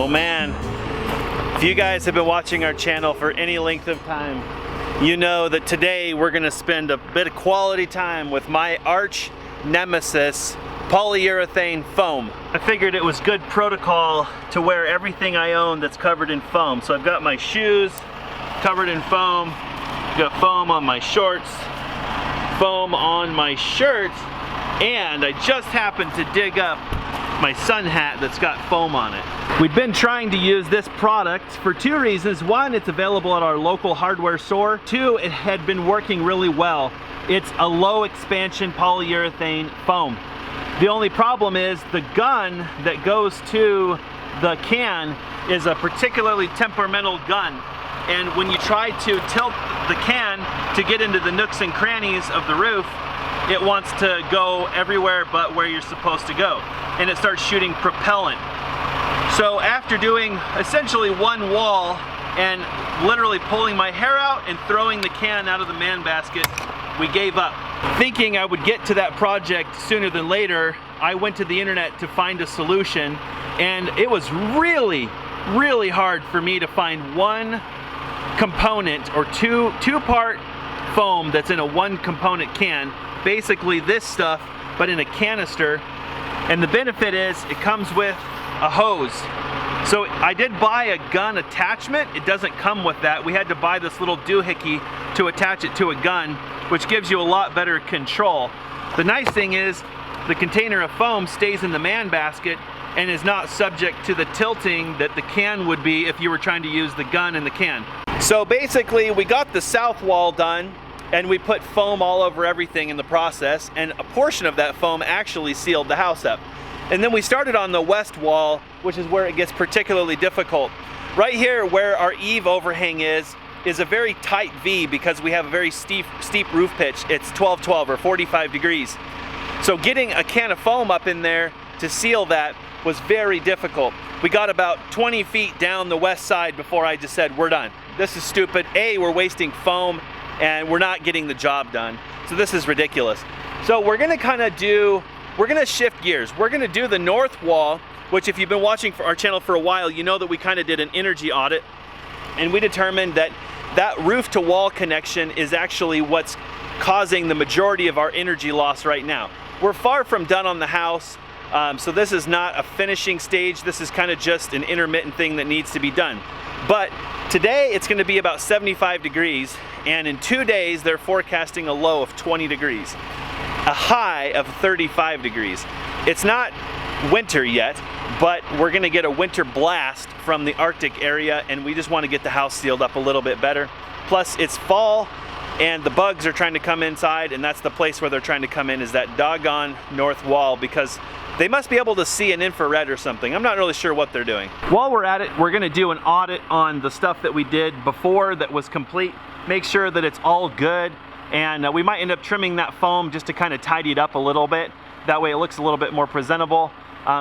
Oh man, if you guys have been watching our channel for any length of time, you know that today we're gonna spend a bit of quality time with my arch nemesis, polyurethane foam. I figured it was good protocol to wear everything I own that's covered in foam. So I've got my shoes covered in foam, got foam on my shorts, foam on my shirt, and I just happened to dig up my sun hat that's got foam on it. We've been trying to use this product for two reasons. One, it's available at our local hardware store. Two, it had been working really well. It's a low expansion polyurethane foam. The only problem is the gun that goes to the can is a particularly temperamental gun. And when you try to tilt the can to get into the nooks and crannies of the roof, it wants to go everywhere but where you're supposed to go. And it starts shooting propellant. So after doing essentially one wall and literally pulling my hair out and throwing the can out of the man basket, we gave up. Thinking I would get to that project sooner than later, I went to the internet to find a solution, and it was really hard for me to find one component or two-part foam that's in a one component can. Basically this stuff, but in a canister. And the benefit is it comes with a hose. So I did buy a gun attachment. It doesn't come with that. We had to buy this little doohickey to attach it to a gun, which gives you a lot better control. The nice thing is the container of foam stays in the man basket and is not subject to the tilting that the can would be if you were trying to use the gun in the can. So basically we got the south wall done, and we put foam all over everything in the process, and a portion of that foam actually sealed the house up. And then we started on the west wall, which is where it gets particularly difficult. Right here where our eave overhang is a very tight V because we have a very steep roof pitch. It's 12-12 or 45 degrees. So getting a can of foam up in there to seal that was very difficult. We got about 20 feet down the west side before I just said, we're done. This is stupid. A, we're wasting foam, and we're not getting the job done. So this is ridiculous. So we're gonna shift gears. We're gonna do the north wall, which if you've been watching for our channel for a while, you know that we kind of did an energy audit, and we determined that that roof to wall connection is actually what's causing the majority of our energy loss right now. We're far from done on the house, so this is not a finishing stage. This is kind of just an intermittent thing that needs to be done. But today it's going to be about 75 degrees, and in 2 days they're forecasting a low of 20 degrees, a high of 35 degrees. It's not winter yet, but we're going to get a winter blast from the Arctic area, and we just want to get the house sealed up a little bit better. Plus it's fall and the bugs are trying to come inside, and that's the place where they're trying to come in, is that doggone north wall, because they must be able to see an infrared or something. I'm not really sure what they're doing. While we're at it, we're gonna do an audit on the stuff that we did before that was complete, make sure that it's all good, and we might end up trimming that foam just to kind of tidy it up a little bit. That way it looks a little bit more presentable.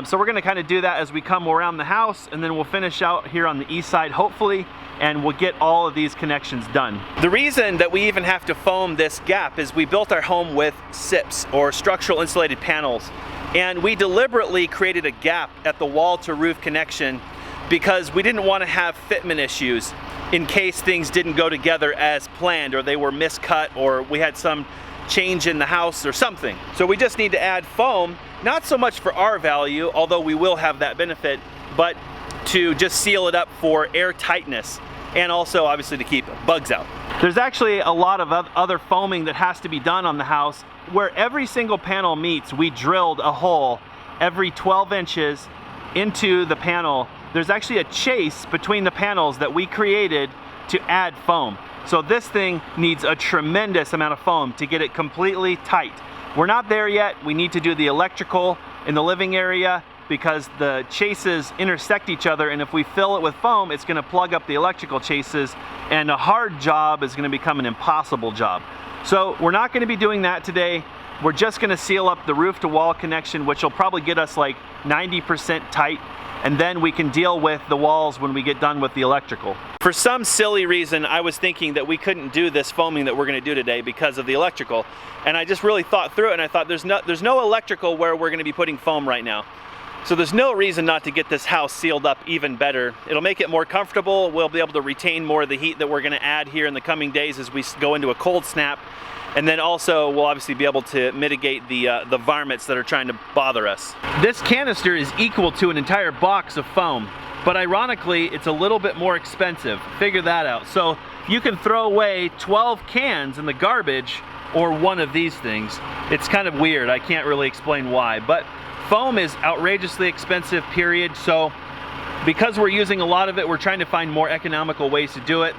So we're gonna kind of do that as we come around the house, and then we'll finish out here on the east side, hopefully, and we'll get all of these connections done. The reason that we even have to foam this gap is we built our home with SIPs, or structural insulated panels. And we deliberately created a gap at the wall to roof connection because we didn't want to have fitment issues in case things didn't go together as planned, or they were miscut, or we had some change in the house or something. So we just need to add foam, not so much for our value, although we will have that benefit, but to just seal it up for air tightness, and also obviously to keep bugs out. There's actually a lot of other foaming that has to be done on the house. Where every single panel meets, we drilled a hole every 12 inches into the panel. There's actually a chase between the panels that we created to add foam. So this thing needs a tremendous amount of foam to get it completely tight. We're not there yet. We need to do the electrical in the living area because the chases intersect each other, and if we fill it with foam, it's gonna plug up the electrical chases, and a hard job is gonna become an impossible job. So we're not gonna be doing that today. We're just gonna seal up the roof to wall connection, which will probably get us like 90% tight, and then we can deal with the walls when we get done with the electrical. For some silly reason, I was thinking that we couldn't do this foaming that we're gonna do today because of the electrical, and I just really thought through it, and I thought there's no electrical where we're gonna be putting foam right now. So there's no reason not to get this house sealed up even better. It'll make it more comfortable. We'll be able to retain more of the heat that we're gonna add here in the coming days as we go into a cold snap. And then also we'll obviously be able to mitigate the varmints that are trying to bother us. This canister is equal to an entire box of foam, but ironically it's a little bit more expensive. Figure that out. So you can throw away 12 cans in the garbage or one of these things. It's kind of weird. I can't really explain why, but foam is outrageously expensive, period. So because we're using a lot of it, we're trying to find more economical ways to do it.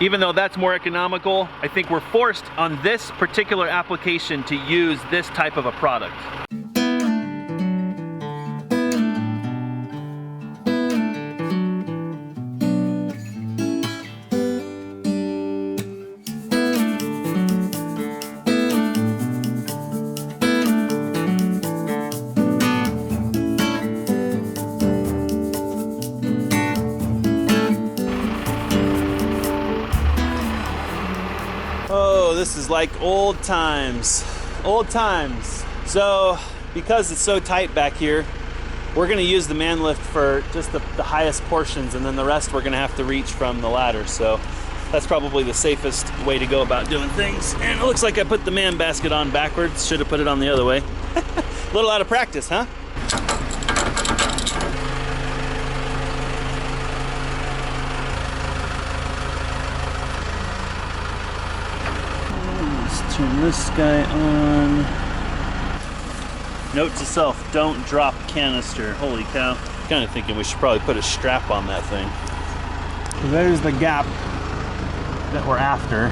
Even though that's more economical, I think we're forced on this particular application to use this type of a product. Oh, this is like old times. Old times. So, because it's so tight back here, we're gonna use the man lift for just the highest portions, and then the rest we're gonna have to reach from the ladder. So that's probably the safest way to go about doing things. And it looks like I put the man basket on backwards. Should have put it on the other way. A little out of practice, huh? Turn this guy on. Note to self, don't drop canister. Holy cow. Kind of thinking we should probably put a strap on that thing. There's the gap that we're after.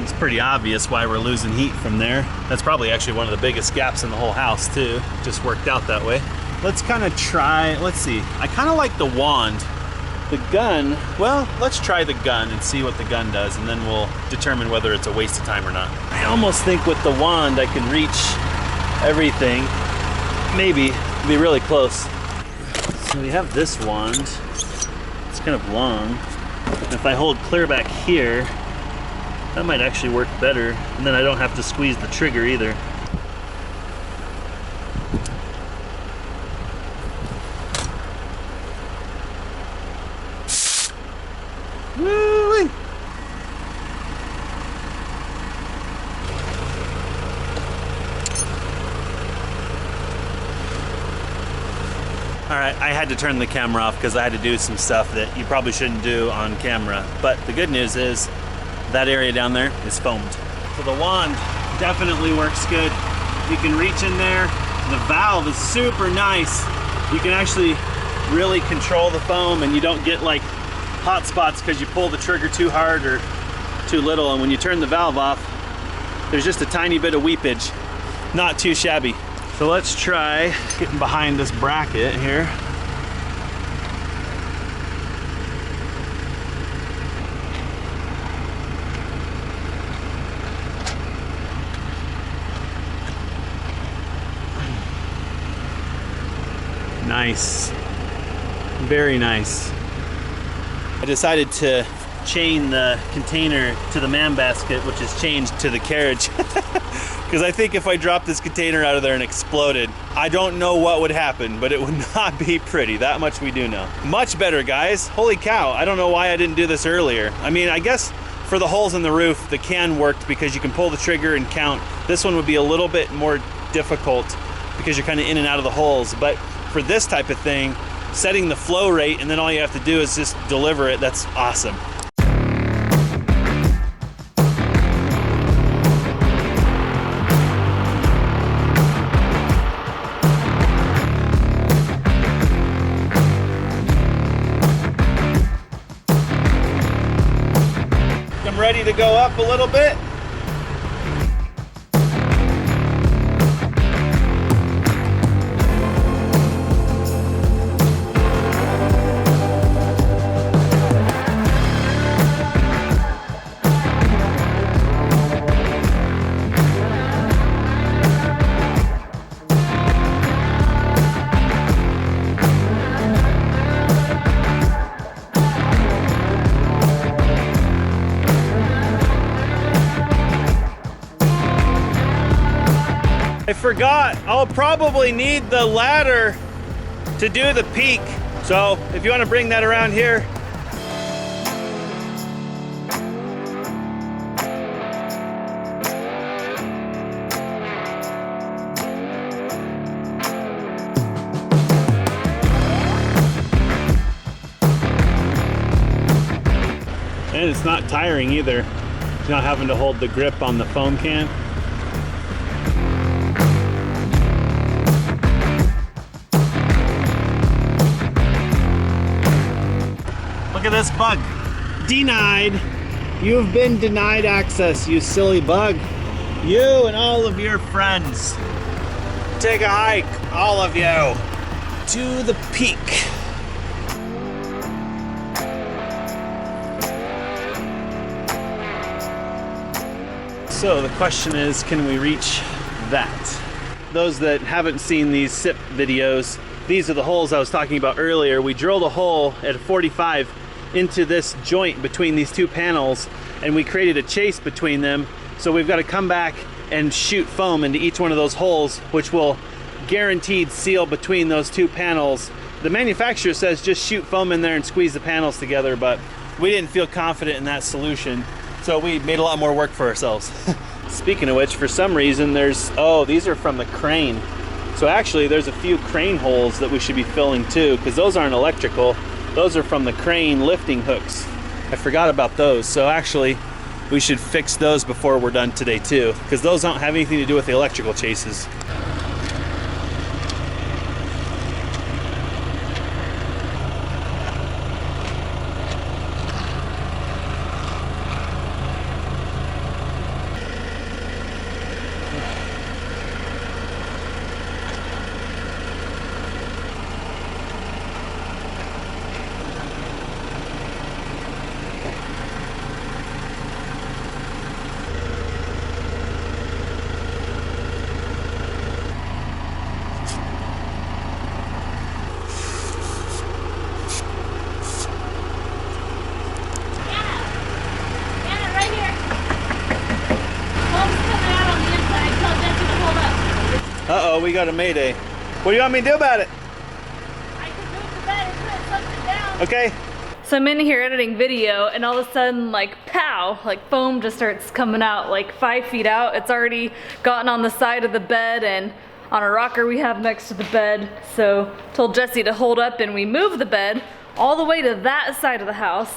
It's pretty obvious why we're losing heat from there. That's probably actually one of the biggest gaps in the whole house too. Just worked out that way. Let's kind of try, let's see. I kind of like the wand. The gun, well, let's try the gun and see what the gun does, and then we'll determine whether it's a waste of time or not. I almost think with the wand I can reach everything. Maybe, it'll be really close. So we have this wand. It's kind of long. If I hold clear back here, that might actually work better, and then I don't have to squeeze the trigger either. Woo-wee. All right, I had to turn the camera off because I had to do some stuff that you probably shouldn't do on camera. But the good news is that area down there is foamed. So the wand definitely works good. You can reach in there. The valve is super nice. You can actually really control the foam, and you don't get like hot spots because you pull the trigger too hard or too little. And when you turn the valve off, there's just a tiny bit of weepage. Not too shabby. So let's try getting behind this bracket here. Nice. Very nice. I decided to chain the container to the man basket, which is chained to the carriage. Because I think if I dropped this container out of there and exploded, I don't know what would happen, but it would not be pretty. That much we do know. Much better, guys. Holy cow. I don't know why I didn't do this earlier. I mean, I guess for the holes in the roof, the can worked because you can pull the trigger and count. This one would be a little bit more difficult because you're kind of in and out of the holes. But for this type of thing, setting the flow rate and then all you have to do is just deliver it, that's awesome. I'm ready to go up a little bit. I forgot, I'll probably need the ladder to do the peak. So if you want to bring that around here. And it's not tiring either. It's not having to hold the grip on the foam can. Look at this bug. Denied. You've been denied access, you silly bug. You and all of your friends. Take a hike, all of you, to the peak. So the question is, can we reach that? Those that haven't seen these SIP videos, these are the holes I was talking about earlier. We drilled a hole at 45 into this joint between these two panels, and we created a chase between them. So we've got to come back and shoot foam into each one of those holes, which will guaranteed seal between those two panels. The manufacturer says just shoot foam in there and squeeze the panels together, but we didn't feel confident in that solution. So we made a lot more work for ourselves. Speaking of which, for some reason there's, oh, these are from the crane. So actually there's a few crane holes that we should be filling too, because those aren't electrical. Those are from the crane lifting hooks. I forgot about those. So actually we should fix those before we're done today too, because those don't have anything to do with the electrical chases. Uh-oh, we got a mayday. What do you want me to do about it? I can move the bed and put something down. Okay. So I'm in here editing video, and all of a sudden, like, pow, like foam just starts coming out like 5 feet out. It's already gotten on the side of the bed and on a rocker we have next to the bed. So told Jesse to hold up, and we moved the bed all the way to that side of the house.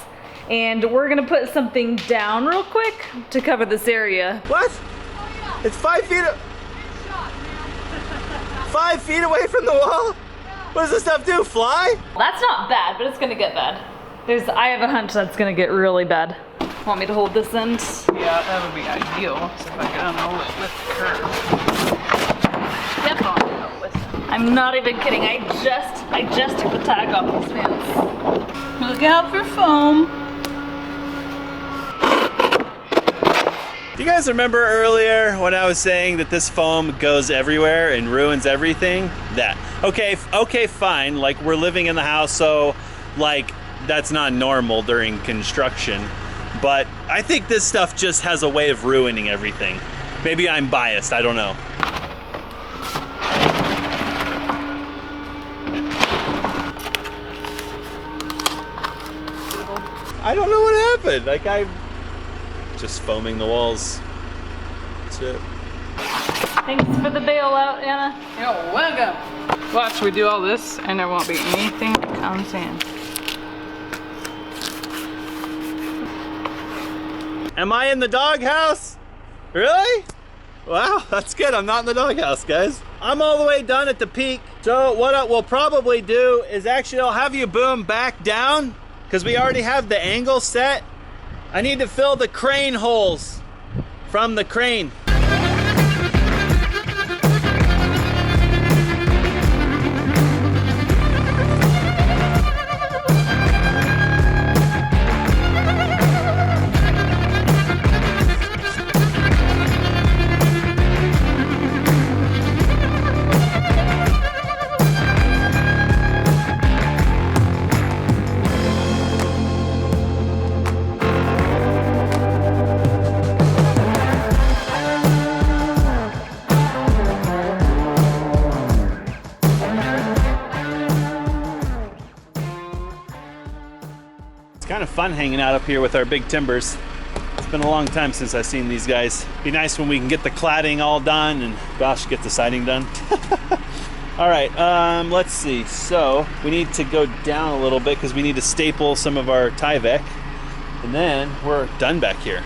And we're gonna put something down real quick to cover this area. What? Oh, yeah. It's 5 feet. 5 feet away from the wall? What does this stuff do, fly? That's not bad, but it's gonna get bad. I have a hunch that's gonna get really bad. Want me to hold this end? Yeah, that would be ideal. So if I could unroll it with the curve. Step on it with them. I'm not even kidding. I just took the tag off these pants. Look out for foam. Do you guys remember earlier when I was saying that this foam goes everywhere and ruins everything? That. Okay, fine. Like, we're living in the house, so like that's not normal during construction. But I think this stuff just has a way of ruining everything. Maybe I'm biased, I don't know. I don't know what happened. Like, I'm just foaming the walls. That's it. Thanks for the bailout, Anna. You're welcome. Watch, we do all this and there won't be anything that comes in. Am I in the doghouse? Really? Wow, that's good. I'm not in the doghouse, guys. I'm all the way done at the peak. So what we'll probably do is actually I'll have you boom back down because we already have the angle set. I need to fill the crane holes from the crane. kind of fun hanging out up here with our big timbers. It's been a long time since I've seen these guys. Be nice when we can get the cladding all done and gosh, get the siding done. All right, let's see. So we need to go down a little bit because we need to staple some of our Tyvek, and then we're done back here.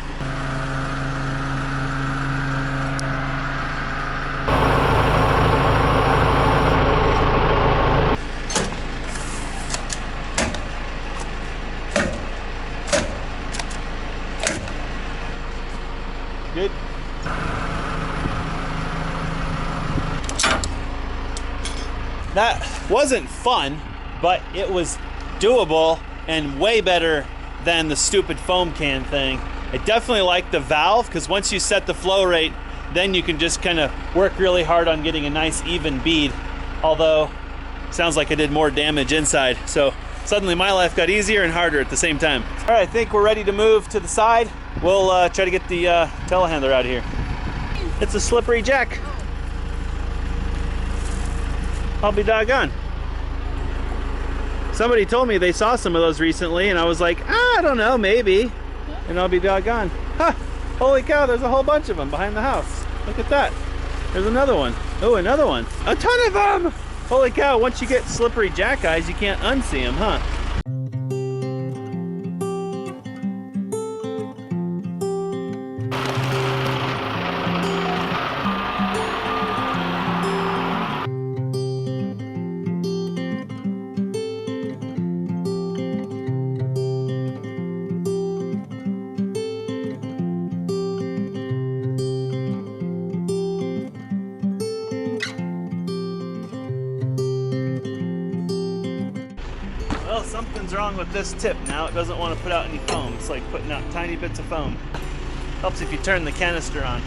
Good. That wasn't fun, but it was doable and way better than the stupid foam can thing. I definitely like the valve because once you set the flow rate, then you can just kind of work really hard on getting a nice even bead. Although, sounds like I did more damage inside. So suddenly my life got easier and harder at the same time. All right, I think we're ready to move to the side. We'll try to get the telehandler out of here. It's a slippery jack. I'll be doggone. Somebody told me they saw some of those recently and I was like, I don't know, maybe. And I'll be doggone. Ha! Holy cow, there's a whole bunch of them behind the house. Look at that. There's another one. Oh, another one. A ton of them! Holy cow, once you get slippery jack eyes, you can't unsee them, huh? Well, something's wrong with this tip now. It doesn't want to put out any foam. It's like putting out tiny bits of foam. Helps if you turn the canister on.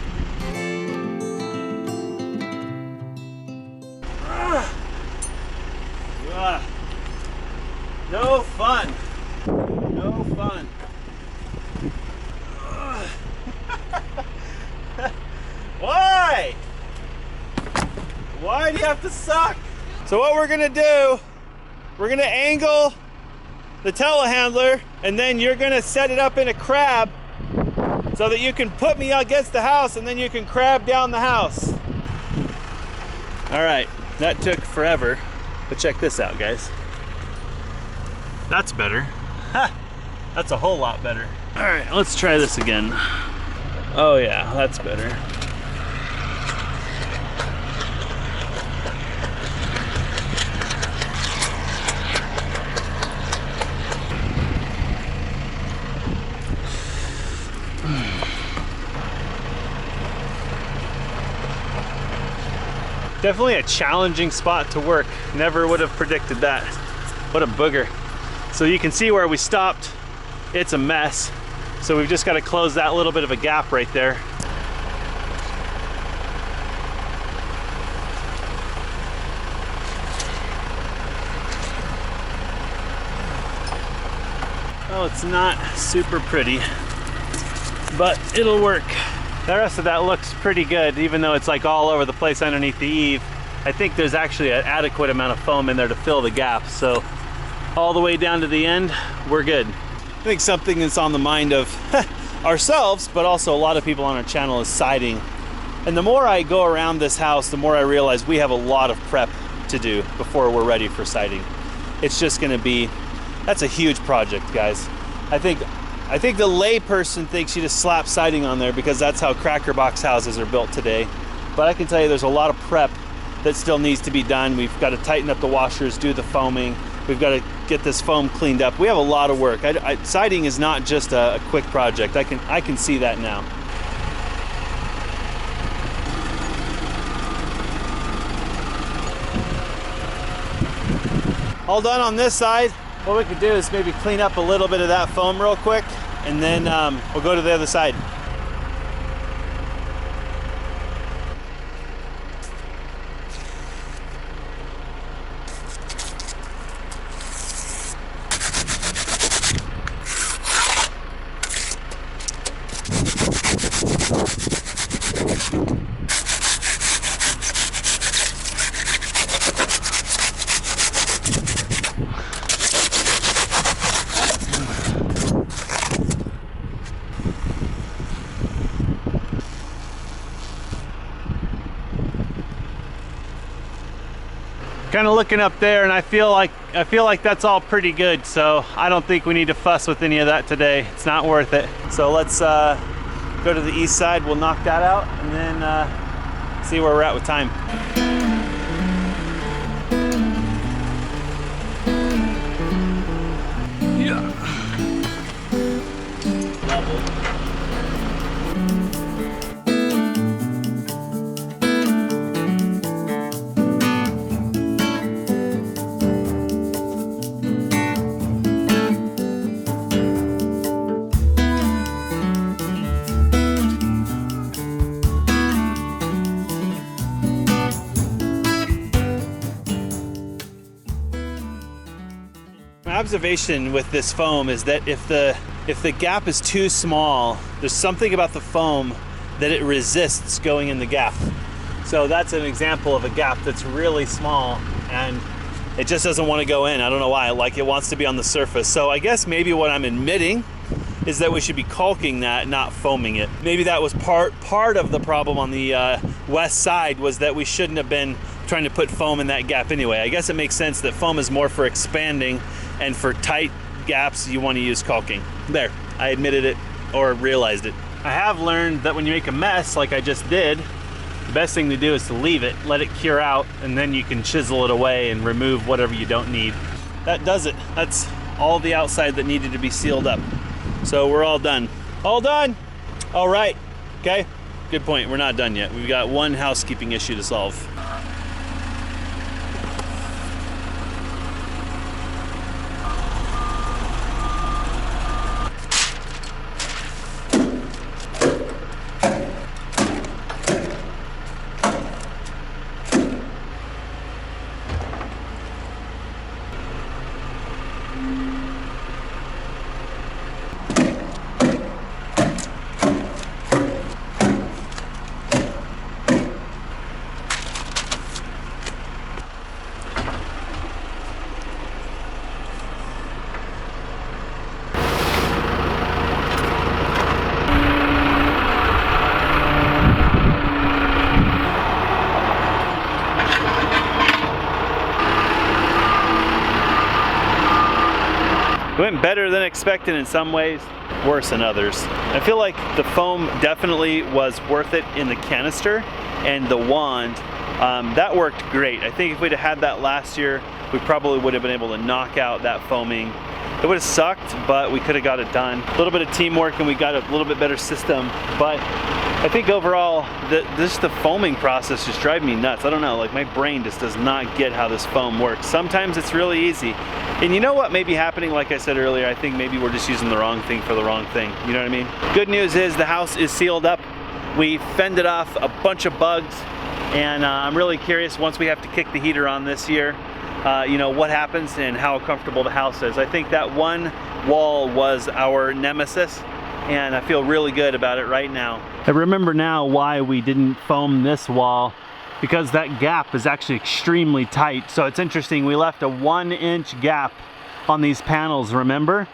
No fun. No fun. Why? Why do you have to suck? So what we're gonna do, we're gonna angle the telehandler and then you're gonna set it up in a crab so that you can put me against the house and then you can crab down the house. All right, that took forever, but check this out, guys. That's better. Ha! That's a whole lot better. All right, let's try this again. Oh yeah, that's better. Definitely a challenging spot to work. Never would have predicted that. What a booger. So you can see where we stopped. It's a mess. So we've just got to close that little bit of a gap right there. Oh, it's not super pretty, but it'll work. The rest of that looks pretty good, even though it's like all over the place underneath the eave. I think there's actually an adequate amount of foam in there to fill the gap. So all the way down to the end, we're good. I think something that's on the mind of ourselves, but also a lot of people on our channel is siding. And the more I go around this house, the more I realize we have a lot of prep to do before we're ready for siding. It's just gonna be, that's a huge project, guys. I think the lay person thinks you just slap siding on there because that's how cracker box houses are built today. But I can tell you there's a lot of prep that still needs to be done. We've got to tighten up the washers, do the foaming. We've got to get this foam cleaned up. We have a lot of work. Siding is not just a quick project. I can see that now. All done on this side. What we could do is maybe clean up a little bit of that foam real quick, and then we'll go to the other side. Kind of looking up there, and I feel like that's all pretty good, so I don't think we need to fuss with any of that today. It's not worth it. So let's go to the east side. We'll knock that out and then see where we're at with time. My observation with this foam is that if the gap is too small, there's something about the foam that it resists going in the gap. So that's an example of a gap that's really small and it just doesn't want to go in. I don't know why, like it wants to be on the surface. So I guess maybe what I'm admitting is that we should be caulking that, not foaming it. Maybe that was part of the problem on the west side, was that we shouldn't have been trying to put foam in that gap anyway. I guess it makes sense that foam is more for expanding, and for tight gaps you want to use caulking. There, I admitted it, or realized it. I have learned that when you make a mess like I just did, the best thing to do is to leave it, let it cure out, and then you can chisel it away and remove whatever you don't need. That does it. That's all the outside that needed to be sealed up. So we're all done. All done! All right, okay? Good point, we're not done yet. We've got one housekeeping issue to solve. It went better than expected in some ways, worse in others. I feel like the foam definitely was worth it in the canister, and the wand, that worked great. I think if we'd have had that last year, we probably would have been able to knock out that foaming. It would have sucked, but we could have got it done. A little bit of teamwork and we got a little bit better system, but I think overall, the foaming process just drives me nuts. I don't know, like my brain just does not get how this foam works. Sometimes it's really easy. And you know what may be happening, like I said earlier, I think maybe we're just using the wrong thing for the wrong thing. You know what I mean? Good news is the house is sealed up. We fended off a bunch of bugs, and I'm really curious once we have to kick the heater on this year, you know, what happens and how comfortable the house is. I think that one wall was our nemesis, and I feel really good about it right now. I remember now why we didn't foam this wall, because that gap is actually extremely tight. So it's interesting, we left a 1-inch gap on these panels, remember?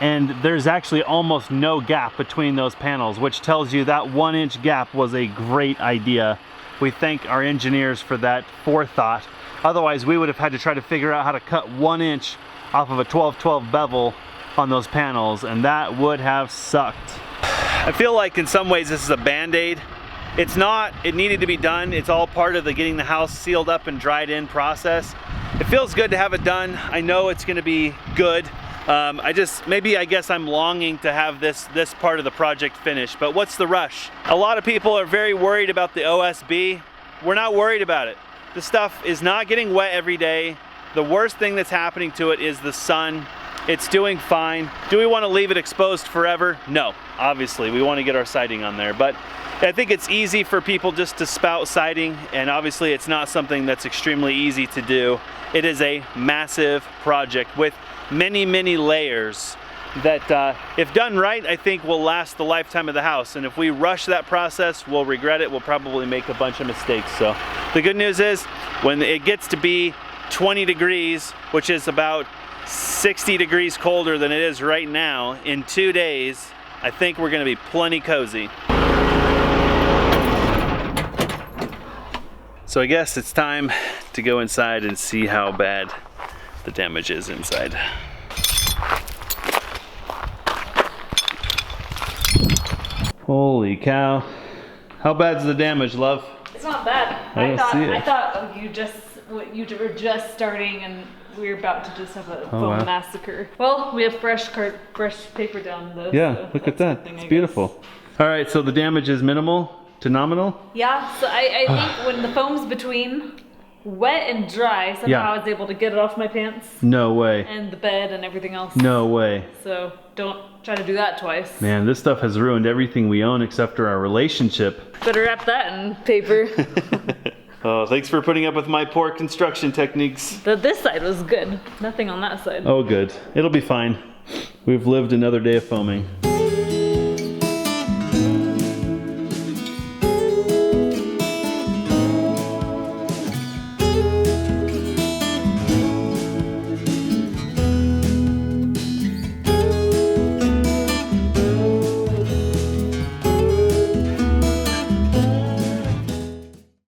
And there's actually almost no gap between those panels, which tells you that 1-inch gap was a great idea. We thank our engineers for that forethought. Otherwise, we would have had to try to figure out how to cut 1 inch off of a 12-12 bevel on those panels, and that would have sucked. I feel like in some ways this is a band-aid. It's not, it needed to be done. It's all part of the getting the house sealed up and dried in process. It feels good to have it done. I know it's gonna be good. I guess I'm longing to have this part of the project finished, but what's the rush? A lot of people are very worried about the OSB. We're not worried about it. The stuff is not getting wet every day. The worst thing that's happening to it is the sun. It's doing fine. Do we want to leave it exposed forever? No, obviously. We want to get our siding on there, but I think it's easy for people just to spout siding, and obviously it's not something that's extremely easy to do. It is a massive project with many, many layers that if done right, I think will last the lifetime of the house. And if we rush that process, we'll regret it. We'll probably make a bunch of mistakes. So the good news is when it gets to be 20 degrees, which is about 60 degrees colder than it is right now, in 2 days, I think we're gonna be plenty cozy. So I guess it's time to to go inside and see how bad the damage is inside. Holy cow. How bad's the damage, love? It's not bad. I don't see it. I thought you were just starting and we were about to just have a foam wow. massacre. Well, we have fresh paper down though. Yeah, so look at that's a that. good thing, It's I beautiful. guess. All right, so the damage is minimal to nominal? Yeah, so I think when the foam's between wet and dry, somehow Yeah. I was able to get it off my pants No way. and the bed and everything else. No way. So don't try to do that twice. Man, this stuff has ruined everything we own except for our relationship. Better wrap that in paper. Oh, thanks for putting up with my poor construction techniques. This side was good. Nothing on that side. Oh, good. It'll be fine. We've lived another day of foaming.